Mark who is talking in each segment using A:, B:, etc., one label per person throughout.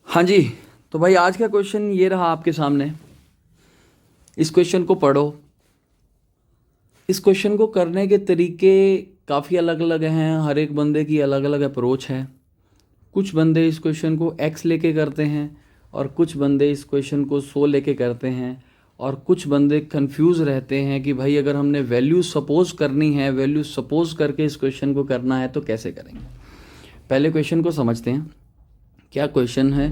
A: हाँ जी। तो भाई आज का क्वेश्चन ये रहा आपके सामने। इस क्वेश्चन को पढ़ो। इस क्वेश्चन को करने के तरीके काफ़ी अलग अलग हैं, हर एक बंदे की अलग अलग अप्रोच है। कुछ बंदे इस क्वेश्चन को एक्स लेके करते हैं और कुछ बंदे इस क्वेश्चन को सो लेके करते हैं और कुछ बंदे कंफ्यूज रहते हैं कि भाई अगर हमने वैल्यू सपोज करनी है, वैल्यू सपोज करके इस क्वेश्चन को करना है तो कैसे करेंगे। पहले क्वेश्चन को समझते हैं। क्या क्वेश्चन है,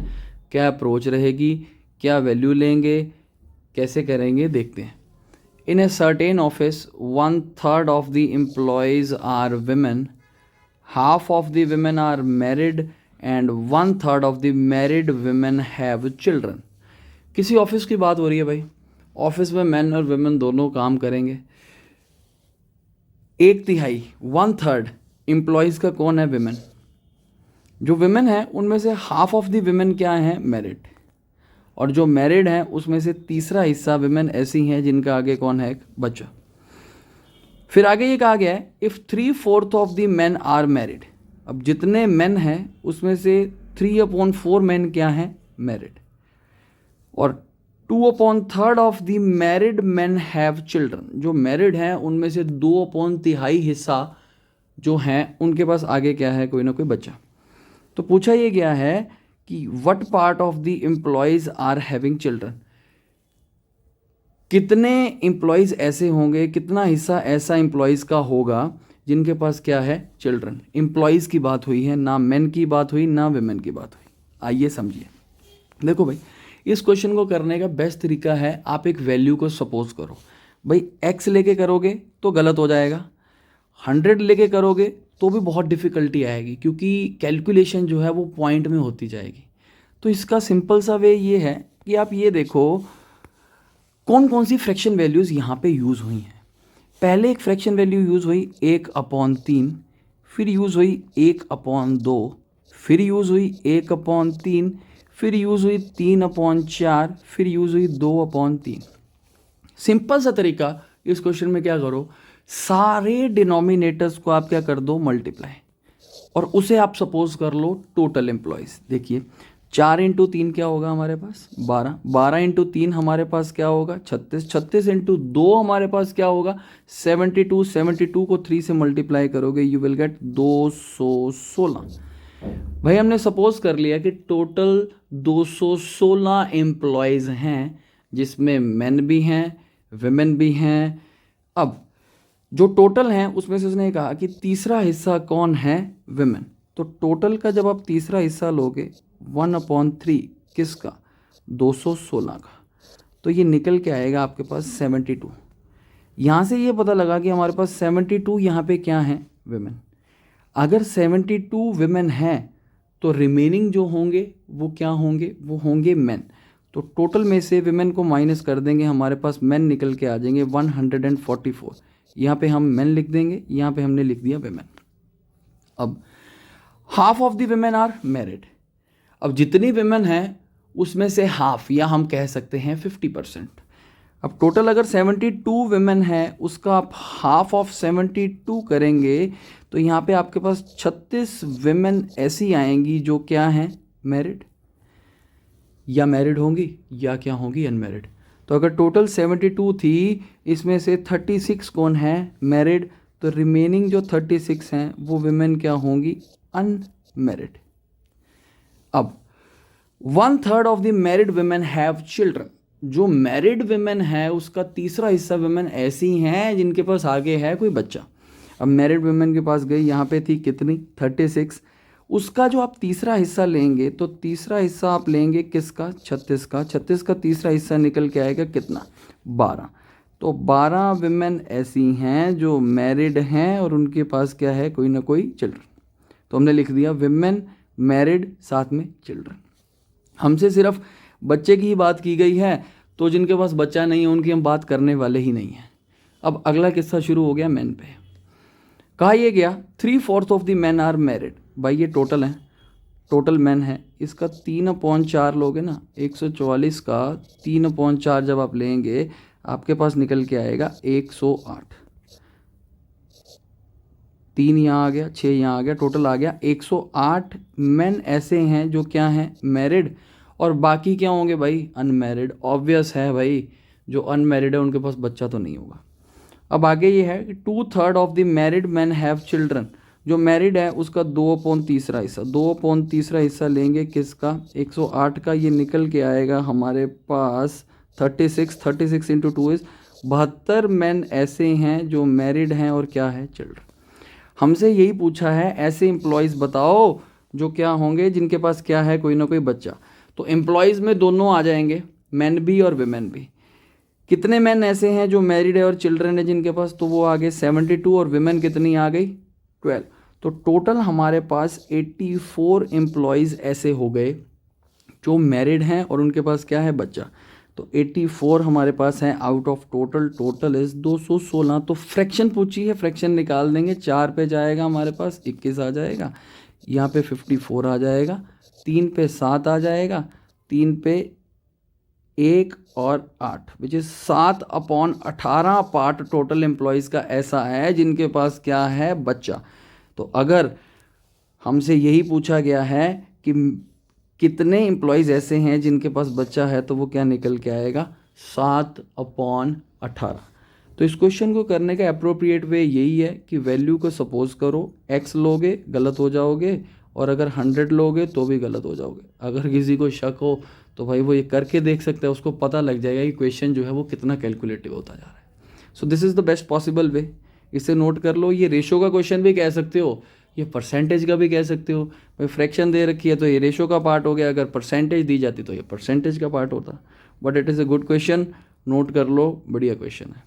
A: क्या अप्रोच रहेगी, क्या वैल्यू लेंगे, कैसे करेंगे, देखते हैं। In a certain office 1/3 of the employees are women, half of the women are married and 1/3 of the married women have children. किसी ऑफिस की बात हो रही है भाई। ऑफिस में मैन और women दोनों काम करेंगे। 1/3 1/3 एम्प्लॉयज़ का कौन है? women। जो women है उनमें से हाफ ऑफ द women क्या है? मैरिड। और जो मैरिड हैं उसमें से तीसरा हिस्सा विमेन ऐसी हैं जिनका आगे कौन है? एक बच्चा। फिर आगे ये कहा गया है if 3/4 of the man are married. अब जितने मैन हैं उसमें से 3/4 मैन क्या हैं? मैरिड। और 2/3 of the married man have children. जो मैरिड हैं उनमें से 2/3 हिस्सा जो हैं उनके पास आगे क्या है? कोई ना कोई बच्चा। तो पूछा ये गया है कि what part of the employees are having children. कितने एम्प्लॉयज़ ऐसे होंगे, कितना हिस्सा ऐसा एम्प्लॉयज़ का होगा जिनके पास क्या है? चिल्ड्रन। एम्प्लॉयज़ की बात हुई है, ना मेन की बात हुई, ना विमेन की बात हुई। आइए समझिए। देखो भाई, इस क्वेश्चन को करने का बेस्ट तरीका है आप एक वैल्यू को सपोज करो। भाई एक्स लेके करोगे तो गलत हो जाएगा, 100 लेके करोगे तो भी बहुत डिफ़िकल्टी आएगी क्योंकि कैलकुलेशन जो है वो पॉइंट में होती जाएगी। तो इसका सिंपल सा वे ये है कि आप ये देखो कौन कौन सी फ्रैक्शन वैल्यूज़ यहाँ पे यूज़ हुई हैं। पहले एक फ्रैक्शन वैल्यू यूज़ हुई 1/3, फिर यूज़ हुई 1/2, फिर यूज़ हुई 1/3, फिर यूज़ हुई 3/4, फिर यूज़ हुई 2/3। सिंपल सा तरीका, इस क्वेश्चन में क्या करो, सारे डिनोमिनेटर्स को आप क्या कर दो? मल्टीप्लाई। और उसे आप सपोज कर लो टोटल एम्प्लॉयज़। देखिए 4 × 3 क्या होगा हमारे पास? 12। 12 × 3 हमारे पास क्या होगा? 36। 36 × 2 हमारे पास क्या होगा? 72। 72 को 3 से मल्टीप्लाई करोगे यू विल गेट 216। भाई हमने सपोज कर लिया कि टोटल 216 एम्प्लॉयज़ हैं जिसमें मेन भी हैं, विमेन भी हैं। अब जो टोटल हैं उसमें से उसने कहा कि तीसरा हिस्सा कौन है? विमेन। तो टोटल का जब आप तीसरा हिस्सा लोगे 1/3 किसका? 216 का, तो ये निकल के आएगा आपके पास 72। यहाँ से ये पता लगा कि हमारे पास 72 यहाँ पे क्या है? विमेन। अगर 72 विमेन हैं तो रिमेनिंग जो होंगे वो क्या होंगे? वो होंगे मेन। तो टोटल में से विमेन को माइनस कर देंगे, हमारे पास मेन निकल के आ जाएंगे 144। यहाँ पे हम मेन लिख देंगे, यहाँ पे हमने लिख दिया विमेन। अब half of the women are married. अब जितनी विमेन हैं उसमें से हाफ, या हम कह सकते हैं 50%। अब टोटल अगर 72 विमेन है उसका आप हाफ ऑफ 72 करेंगे तो यहाँ पे आपके पास 36 विमेन ऐसी आएंगी जो क्या हैं? मैरिड। या मैरिड होंगी या क्या होंगी? अनमैरिड। तो अगर टोटल 72 थी, इसमें से 36 कौन है? मैरिड। तो रिमेनिंग जो 36 हैं वो विमेन क्या होंगी? अनमैरिड। अब 1/3 of the married women have children. जो मैरिड विमेन है उसका तीसरा हिस्सा विमेन ऐसी हैं जिनके पास आगे है कोई बच्चा। अब मैरिड विमेन के पास गई, यहाँ पे थी कितनी? 36। उसका जो आप तीसरा हिस्सा लेंगे तो तीसरा हिस्सा आप लेंगे किसका? 36 का। 36 का तीसरा हिस्सा निकल के आएगा कितना? 12। तो 12 विमेन ऐसी हैं जो मैरिड हैं और उनके पास क्या है? कोई ना कोई चिल्ड्रन। तो हमने लिख दिया विमेन, मैरिड, साथ में चिल्ड्रन। हमसे सिर्फ बच्चे की ही बात की गई है, तो जिनके पास बच्चा नहीं है उनकी हम बात करने वाले ही नहीं हैं। अब अगला किस्सा शुरू हो गया मैन पे। कहा यह गया 3/4 of the man are married. भाई ये टोटल है, टोटल मैन है, इसका 3/4 लोगे ना, 144 का 3/4 जब आप लेंगे आपके पास निकल के आएगा 108। 3 यहाँ आ गया, 6 यहाँ आ गया, टोटल आ गया 108 मेन ऐसे हैं जो क्या हैं मैरिड, और बाकी क्या होंगे भाई अनमैरिड। ऑब्वियस है भाई, जो अनमैरिड है उनके पास बच्चा तो नहीं होगा। अब आगे ये है कि 2/3 of the married man have children. जो मैरिड है उसका 2/3 हिस्सा, 2/3 हिस्सा लेंगे किसका 108 का, ये निकल के आएगा हमारे पास 36 इंटू 2 इज 72 मैन ऐसे हैं जो मैरिड हैं और क्या है चिल्ड्रन। हमसे यही पूछा है ऐसे एम्प्लॉयज़ बताओ जो क्या होंगे जिनके पास क्या है कोई ना कोई बच्चा। तो एम्प्लॉयज़ में दोनों आ जाएंगे, मैन भी और विमेन भी। कितने मैन ऐसे हैं जो मैरिड है और चिल्ड्रन है जिनके पास, तो वो आ गए 72, और विमेन कितनी आ गई 12। तो टोटल हमारे पास 84 एम्प्लॉयज़ ऐसे हो गए जो मैरिड हैं और उनके पास क्या है बच्चा। तो 84 हमारे पास हैं आउट ऑफ टोटल इज़ 216। तो फ्रैक्शन पूछी है, फ्रैक्शन निकाल देंगे, 4 पे जाएगा हमारे पास 21 आ जाएगा, यहाँ पे 54 आ जाएगा, 3 पे 7 आ जाएगा, 3 पे 1 और 8 which is 7/18 part total employees का ऐसा है जिनके पास क्या है बच्चा। तो अगर हमसे यही पूछा गया है कि कितने एम्प्लॉयज़ ऐसे हैं जिनके पास बच्चा है, तो वो क्या निकल के आएगा 7/18। तो इस क्वेश्चन को करने का अप्रोप्रिएट वे यही है कि वैल्यू को सपोज करो x लोगे गलत हो जाओगे, और अगर 100 लोगे तो भी गलत हो जाओगे। अगर किसी को शक हो तो भाई वो ये करके देख सकता है, उसको पता लग जाएगा कि क्वेश्चन जो है वो कितना कैलकुलेटिव होता जा रहा है। So this is the best possible way, इसे नोट कर लो। ये रेशो का क्वेश्चन भी कह सकते हो, ये परसेंटेज का भी कह सकते हो। भाई फ्रैक्शन दे रखी है तो ये रेशो का पार्ट हो गया, अगर परसेंटेज दी जाती तो ये परसेंटेज का पार्ट होता। But it is a good question, note कर लो, बढ़िया क्वेश्चन है।